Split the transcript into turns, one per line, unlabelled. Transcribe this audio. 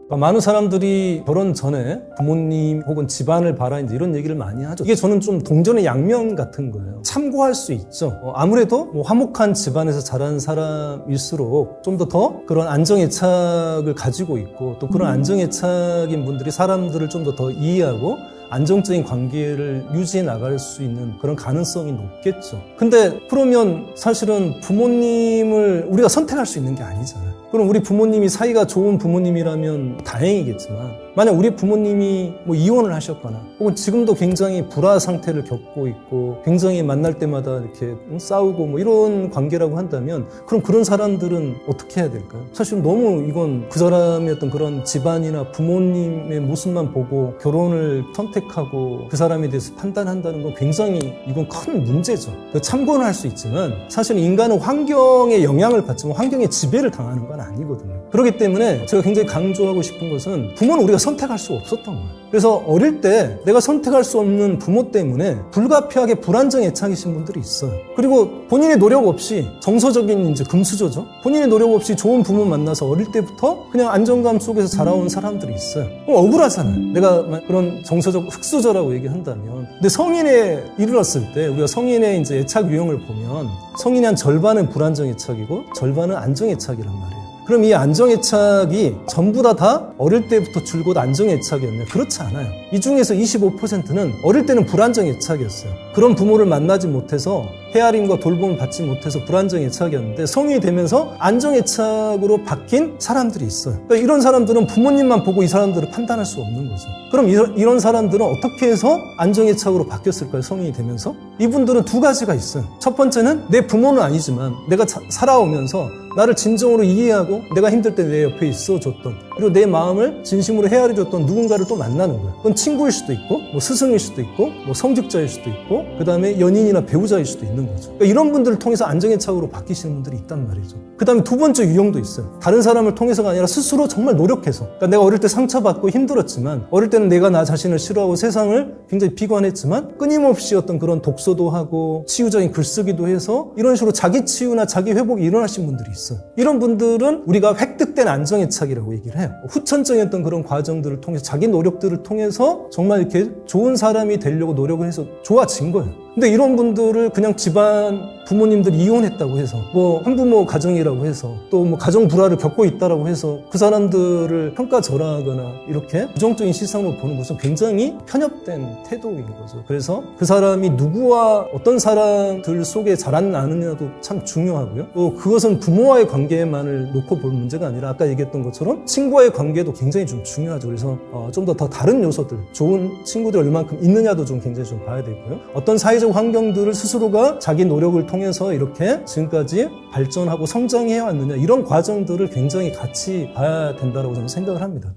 많은 사람들이 결혼 전에 부모님 혹은 집안을 봐라 이제 이런 얘기를 많이 하죠. 이게 저는 좀 동전의 양면 같은 거예요. 참고할 수 있죠. 아무래도 화목한 집안에서 자란 사람일수록 좀 더 그런 안정애착을 가지고 있고 또 그런 안정애착인 분들이 사람들을 좀 더 이해하고 안정적인 관계를 유지해 나갈 수 있는 그런 가능성이 높겠죠. 근데 그러면 사실은 부모님을 우리가 선택할 수 있는 게 아니잖아요. 그럼 우리 부모님이 사이가 좋은 부모님이라면 다행이겠지만 만약 우리 부모님이 이혼을 하셨거나 혹은 지금도 굉장히 불화 상태를 겪고 있고 굉장히 만날 때마다 이렇게 싸우고 이런 관계라고 한다면 그럼 그런 사람들은 어떻게 해야 될까요? 사실 너무 이건 그 사람의 어떤 그런 집안이나 부모님의 모습만 보고 결혼을 선택하고 그 사람에 대해서 판단한다는 건 굉장히 이건 큰 문제죠. 참고는 할 수 있지만 사실 인간은 환경에 영향을 받지만 환경에 지배를 당하는 건 아니거든요. 그렇기 때문에 제가 굉장히 강조하고 싶은 것은 부모는 우리가 선택할 수 없었던 거예요. 그래서 어릴 때 내가 선택할 수 없는 부모 때문에 불가피하게 불안정 애착이신 분들이 있어요. 그리고 본인의 노력 없이 정서적인 이제 금수저죠. 본인의 노력 없이 좋은 부모 만나서 어릴 때부터 그냥 안정감 속에서 자라온 사람들이 있어요. 그럼 억울하잖아요. 내가 그런 정서적 흑수저라고 얘기한다면. 근데 성인에 이르렀을 때 우리가 성인의 이제 애착 유형을 보면 성인의 한 절반은 불안정 애착이고 절반은 안정 애착이란 말이에요. 그럼 이 안정애착이 전부 다 어릴 때부터 줄곧 안정애착이었나요? 그렇지 않아요. 이 중에서 25%는 어릴 때는 불안정애착이었어요. 그런 부모를 만나지 못해서 헤아림과 돌봄을 받지 못해서 불안정애착이었는데 성인이 되면서 안정애착으로 바뀐 사람들이 있어요. 그러니까 이런 사람들은 부모님만 보고 이 사람들을 판단할 수 없는 거죠. 그럼 이런 사람들은 어떻게 해서 안정애착으로 바뀌었을까요? 성인이 되면서? 이분들은 두 가지가 있어요. 첫 번째는 내 부모는 아니지만 내가 살아오면서 나를 진정으로 이해하고 내가 힘들 때 내 옆에 있어줬던 그리고 내 마음을 진심으로 헤아려줬던 누군가를 또 만나는 거예요. 그건 친구일 수도 있고 스승일 수도 있고 성직자일 수도 있고 그 다음에 연인이나 배우자일 수도 있는 거죠. 그러니까 이런 분들을 통해서 안정애착으로 바뀌시는 분들이 있단 말이죠. 그 다음에 두 번째 유형도 있어요. 다른 사람을 통해서가 아니라 스스로 정말 노력해서 그러니까 내가 어릴 때 상처받고 힘들었지만 어릴 때는 내가 나 자신을 싫어하고 세상을 굉장히 비관했지만 끊임없이 어떤 그런 독서도 하고 치유적인 글쓰기도 해서 이런 식으로 자기 치유나 자기 회복이 일어나신 분들이 있어요. 이런 분들은 우리가 획득된 안정애착이라고 얘기를 해요. 후천적이었던 그런 과정들을 통해서 자기 노력들을 통해서 정말 이렇게 좋은 사람이 되려고 노력을 해서 좋아진 거예요. 근데 이런 분들을 그냥 집안 부모님들이 이혼했다고 해서 한부모 가정이라고 해서 또 가정 불화를 겪고 있다라고 해서 그 사람들을 평가절하하거나 이렇게 부정적인 시선으로 보는 것은 굉장히 편협된 태도인 거죠. 그래서 그 사람이 누구와 어떤 사람들 속에 자라나느냐도 참 중요하고요. 또 그것은 부모와의 관계만을 놓고 볼 문제가 아니라 아까 얘기했던 것처럼 친구와의 관계도 굉장히 좀 중요하죠. 그래서 좀 더 다른 요소들, 좋은 친구들 얼만큼 있느냐도 좀 굉장히 좀 봐야 되고요. 어떤 사회적 환경들을 스스로가 자기 노력을 통해서 이렇게 지금까지 발전하고 성장해 왔느냐 이런 과정들을 굉장히 같이 봐야 된다고 저는 생각을 합니다.